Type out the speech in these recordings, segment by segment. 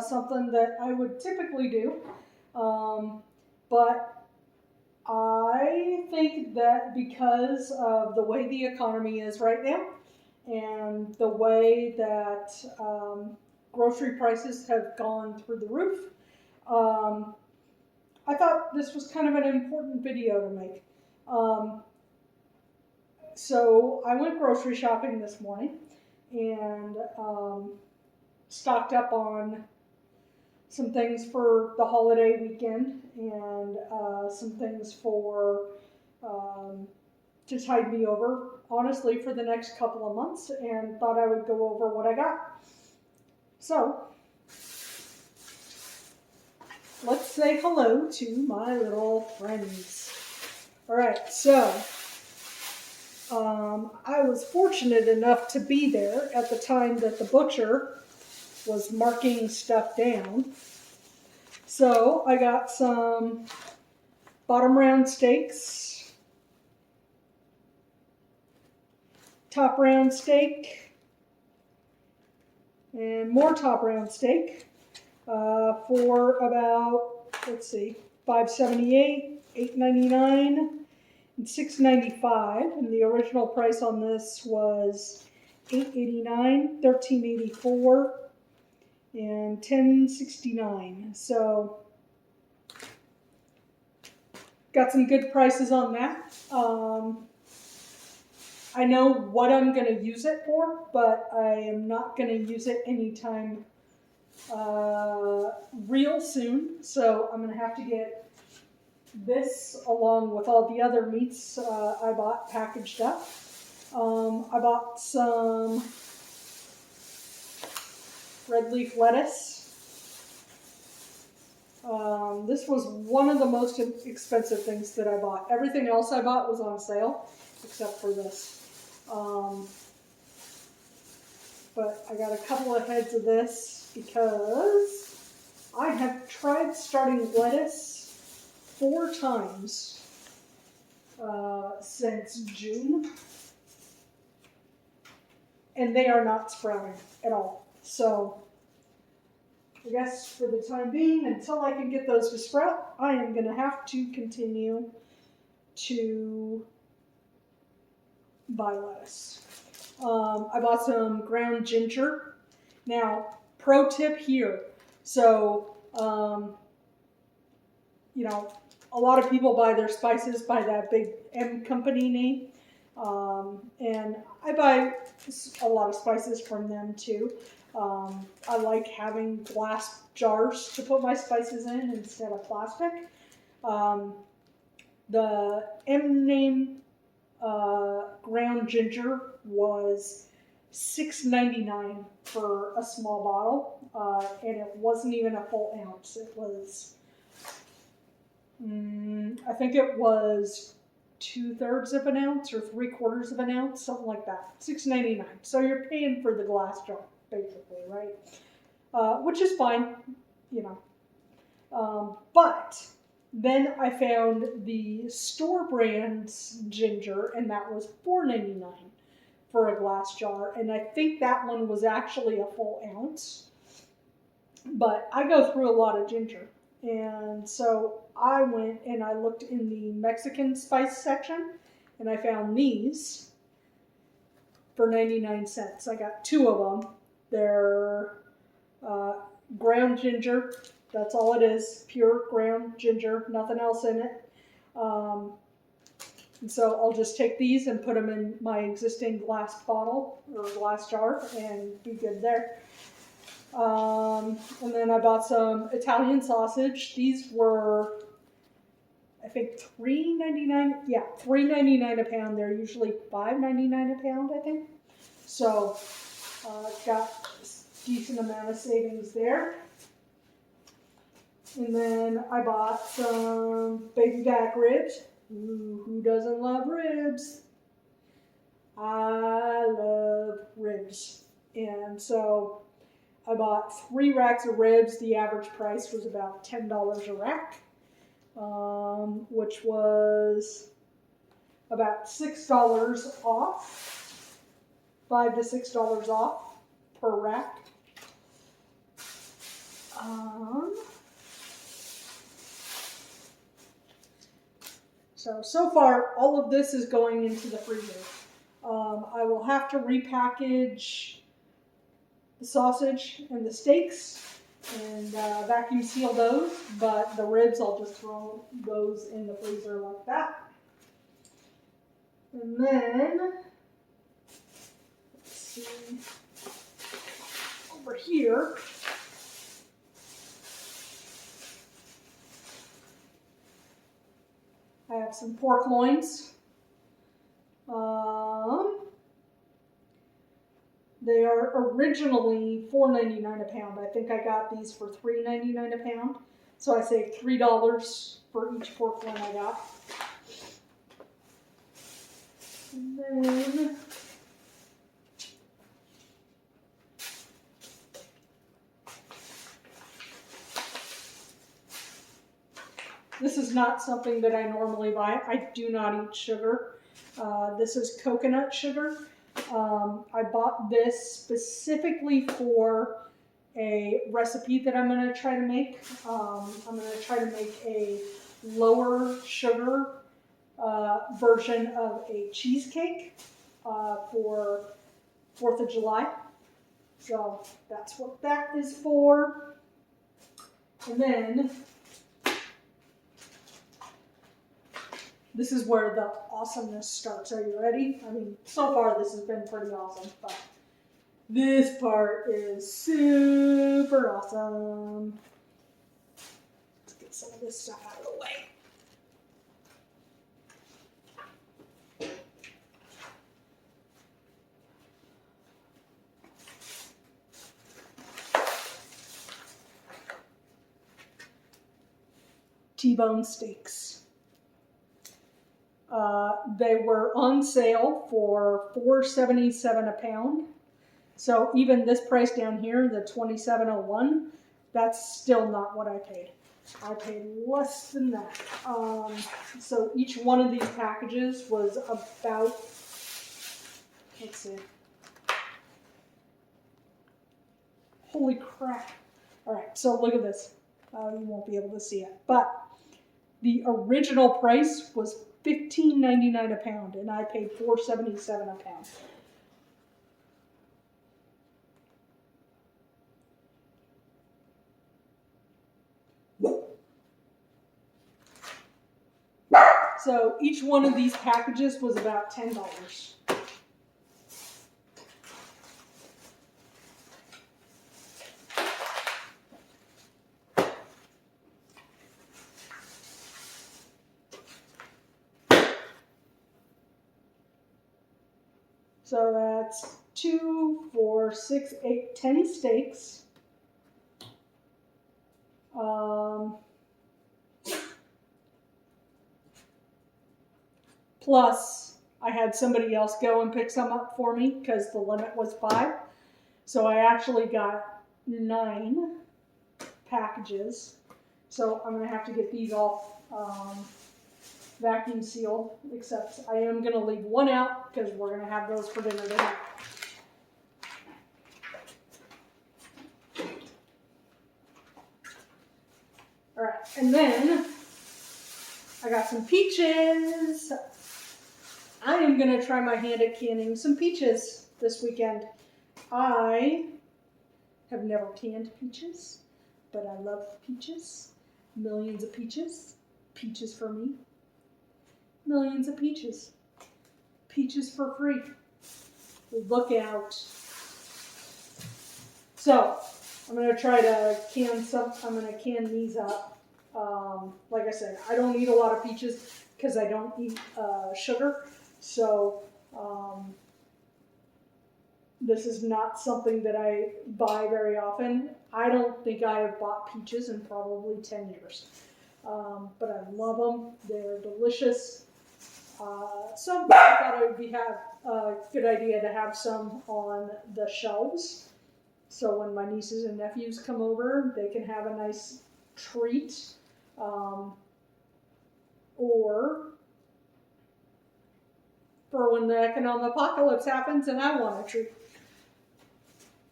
something that I would typically do. But I think that because of the way the economy is right now and the way that grocery prices have gone through the roof, I thought this was kind of an important video to make. So I went grocery shopping this morning and stocked up on some things for the holiday weekend and some things for to tide me over, honestly, for the next couple of months, and thought I would go over what I got. So let's say hello to my little friends. All right, so I was fortunate enough to be there at the time that the butcher was marking stuff down. So I got some bottom round steaks, top round steak, and more top round steak for about, let's see, $5.78, $8.99, and $6.95. And the original price on this was $8.89, $13.84. and $10.69. So got some good prices on that. I know what I'm going to use it for, but I am not going to use it anytime real soon. So I'm going to have to get this along with all the other meats I bought packaged up. I bought some red leaf lettuce. This was one of the most expensive things that I bought. Everything else I bought was on sale, except for this. But I got a couple of heads of this because I have tried starting lettuce 4 times since June, and they are not sprouting at all. So I guess for the time being, until I can get those to sprout, I am going to have to continue to buy lettuce. I bought some ground ginger. Now, pro tip here. So, you know, a lot of people buy their spices by that big M company name. And I buy a lot of spices from them too. I like having glass jars to put my spices in instead of plastic. The M name ground ginger was $6.99 for a small bottle, and it wasn't even a full ounce. It was, I think it was 2/3 of an ounce or 3/4 of an ounce, something like that. $6.99. So you're paying for the glass jar, basically, right? Which is fine, you know. But then I found the store brand's ginger, and that was $4.99 for a glass jar. And I think that one was actually a full ounce. But I go through a lot of ginger. And so I went and I looked in the Mexican spice section, and I found these for 99 cents. I got 2 of them. They're ground ginger. That's all it is. Pure ground ginger. Nothing else in it. And so I'll just take these and put them in my existing glass bottle or glass jar and be good there. And then I bought some Italian sausage. These were, I think, $3.99. Yeah, $3.99 a pound. They're usually $5.99 a pound, I think. So got a decent amount of savings there. And then I bought some baby back ribs. Ooh, who doesn't love ribs? I love ribs. And so I bought 3 racks of ribs. The average price was about $10 a rack, which was about $6 off, $5 to $6 off per rack. So far, all of this is going into the freezer. I will have to repackage the sausage and the steaks and vacuum seal those, but the ribs, I'll just throw those in the freezer like that. And then, let's see, over here, I have some pork loins. They are originally $4.99 a pound. I think I got these for $3.99 a pound. So I saved $3 for each pork loin I got. And then this is not something that I normally buy. I do not eat sugar. This is coconut sugar. I bought this specifically for a recipe that I'm going to try to make. I'm going to try to make a lower sugar version of a cheesecake for 4th of July. So that's what that is for. And then this is where the awesomeness starts. Are you ready? I mean, so far this has been pretty awesome, but this part is super awesome. Let's get some of this stuff out of the way. T-bone steaks. They were on sale for $4.77 a pound. So even this price down here, the $27.01, that's still not what I paid. I paid less than that. So each one of these packages was about, let's see. Holy crap. All right, so look at this. You won't be able to see it, but the original price was $15.99 a pound, and I paid $4.77 a pound. So each one of these packages was about $10. So that's 2, 4, 6, 8, 10 steaks. Plus, I had somebody else go and pick some up for me because the limit was 5. So I actually got 9 packages. So I'm going to have to get these all vacuum sealed, except I am going to leave one out because we're going to have those for dinner tonight. All right, and then I got some peaches. I am going to try my hand at canning some peaches this weekend. I have never canned peaches, but I love peaches. Millions of peaches. Peaches for me. Millions of peaches. Peaches for free. Look out. So, I'm going to try to can some, I'm going to can these up. Like I said, I don't eat a lot of peaches because I don't eat sugar. So, this is not something that I buy very often. I don't think I have bought peaches in probably 10 years. But I love them. They're delicious. So I thought it would be a good idea to have some on the shelves. So when my nieces and nephews come over, they can have a nice treat. Or for when the economic apocalypse happens and I want a treat.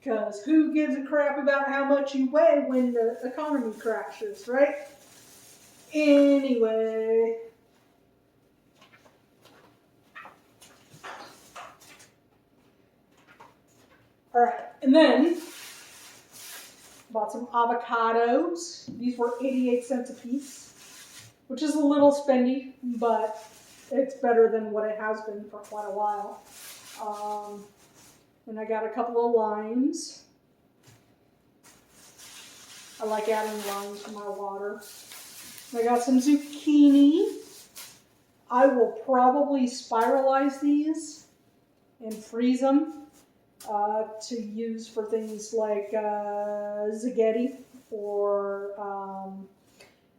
Because who gives a crap about how much you weigh when the economy crashes, right? Anyway. Alright, and then bought some avocados. These were 88 cents a piece, which is a little spendy, but it's better than what it has been for quite a while. And I got a couple of limes. I like adding limes to my water. I got some zucchini. I will probably spiralize these and freeze them to use for things like spaghetti, or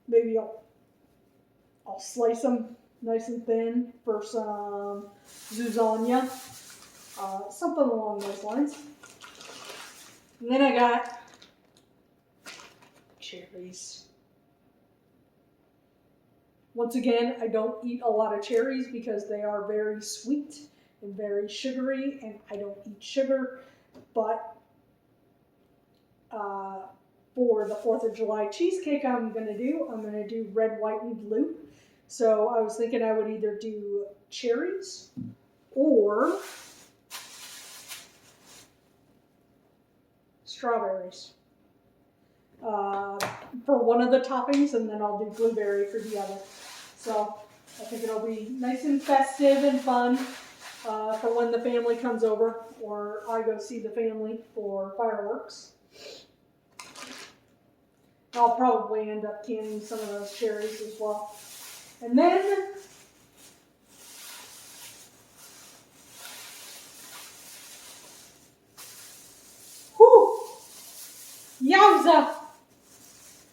maybe I'll slice them nice and thin for some zuzania, something along those lines. And then I got cherries. Once again, I don't eat a lot of cherries because they are very sweet and very sugary, and I don't eat sugar. But for the 4th of July cheesecake I'm going to do red, white, and blue. So I was thinking I would either do cherries or strawberries for one of the toppings, and then I'll do blueberry for the other. So I think it'll be nice and festive and fun for when the family comes over, or I go see the family for fireworks. I'll probably end up canning some of those cherries as well. And then whew, yowza!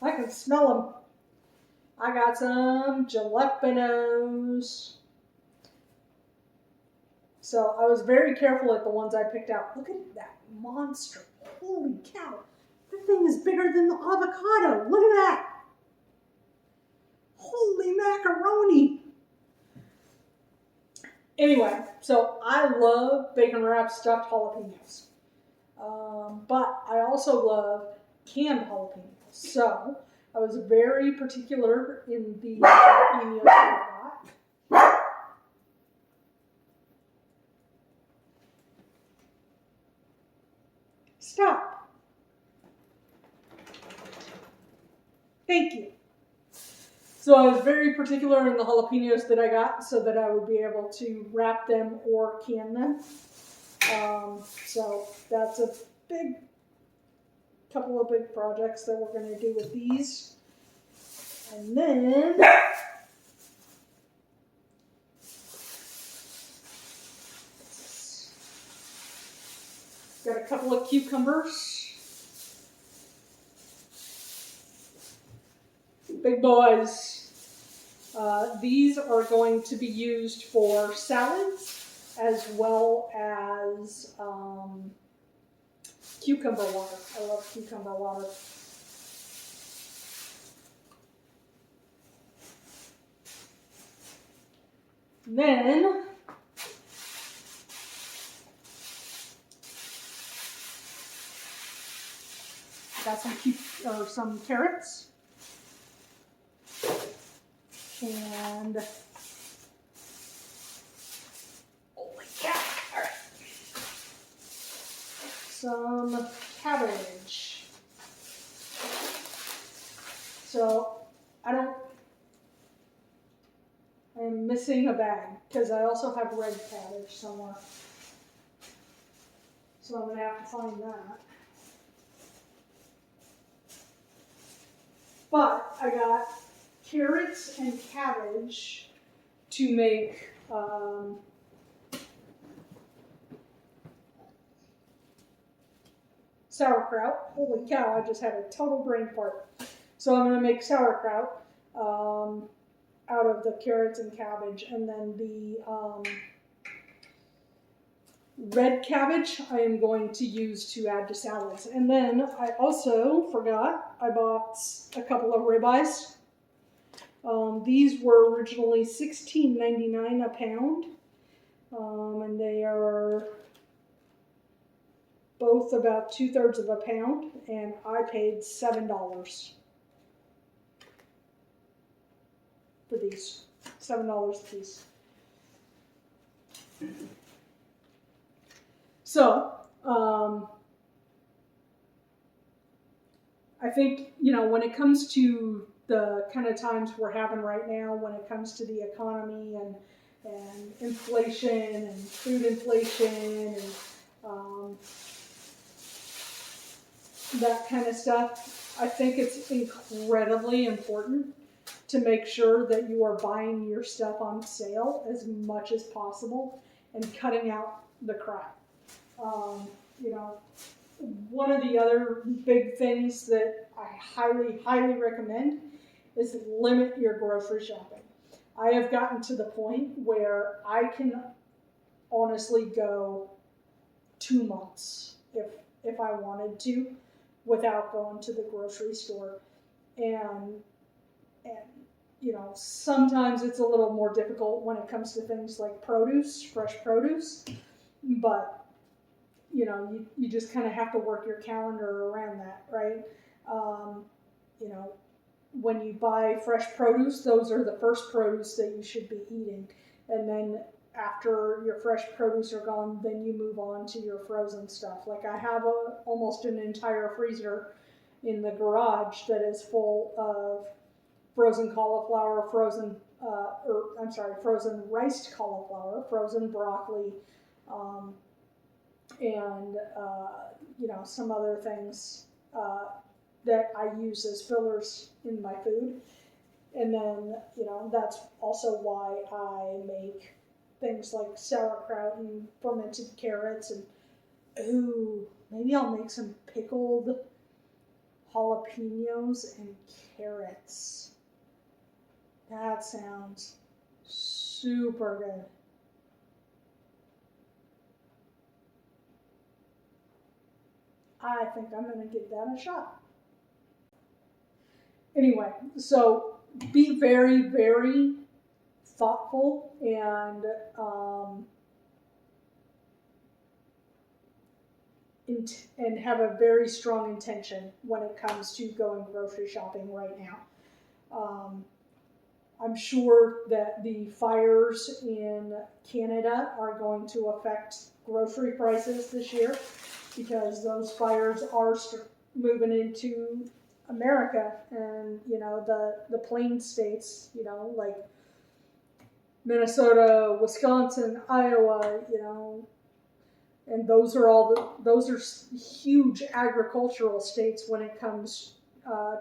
I can smell them. I got some jalapenos. So I was very careful at the ones I picked out. Look at that monster. Holy cow. That thing is bigger than the avocado. Look at that. Holy macaroni. Anyway, so I love bacon wrapped stuffed jalapenos. But I also love canned jalapenos. So I was very particular in the jalapenos I got. Stop. Thank you. So I was very particular in the jalapenos that I got so that I would be able to wrap them or can them. So that's a couple of big projects that we're going to do with these. And then got a couple of cucumbers. Big boys. These are going to be used for salads as well as cucumber water. I love cucumber water. Then got some carrots. And holy cow! All right. Some cabbage. So I'm missing a bag because I also have red cabbage somewhere. So I'm gonna have to find that. But I got carrots and cabbage to make sauerkraut. Holy cow, I just had a total brain fart. So I'm going to make sauerkraut out of the carrots and cabbage, and then the red cabbage I am going to use to add to salads. And then I also forgot, I bought a couple of ribeyes. These were originally $16.99 a pound, and they are both about 2/3 of a pound, and I paid $7 for these. $7 a piece. So, I think, when it comes to the kind of times we're having right now, when it comes to the economy and inflation and food inflation and that kind of stuff, I think it's incredibly important to make sure that you are buying your stuff on sale as much as possible and cutting out the crap. One of the other big things that I highly, highly recommend is limit your grocery shopping. I have gotten to the point where I can honestly go 2 months if I wanted to without going to the grocery store. And sometimes it's a little more difficult when it comes to things like produce, fresh produce, but you just kind of have to work your calendar around that, right? When you buy fresh produce, those are the first produce that you should be eating. And then after your fresh produce are gone, then you move on to your frozen stuff. Like I have almost an entire freezer in the garage that is full of frozen cauliflower, frozen riced cauliflower, frozen broccoli, and some other things that I use as fillers in my food. And then, that's also why I make things like sauerkraut and fermented carrots and, maybe I'll make some pickled jalapenos and carrots. That sounds super good. I think I'm going to give that a shot. Anyway, so be very, very thoughtful and have a very strong intention when it comes to going grocery shopping right now. I'm sure that the fires in Canada are going to affect grocery prices this year because those fires are moving into America and, the plain states, like Minnesota, Wisconsin, Iowa, and those are huge agricultural states when it comes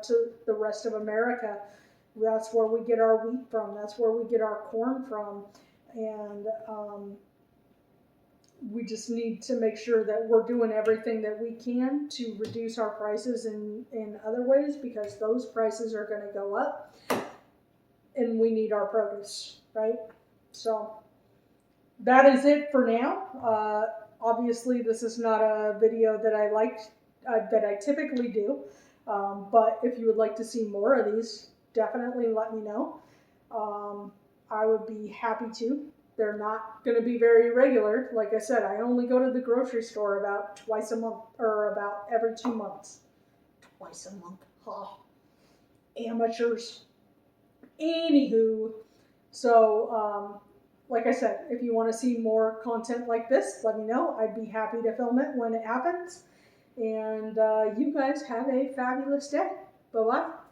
to the rest of America. That's where we get our wheat from. That's where we get our corn from. And we just need to make sure that we're doing everything that we can to reduce our prices in other ways because those prices are going to go up and we need our produce, right? So that is it for now. Obviously, this is not a video that I typically do, but if you would like to see more of these, definitely let me know. I would be happy to. They're not going to be very regular. Like I said, I only go to the grocery store about twice a month or about every 2 months. Twice a month. Oh, amateurs. Anywho, so like I said, if you want to see more content like this, let me know. I'd be happy to film it when it happens. And you guys have a fabulous day. Bye-bye.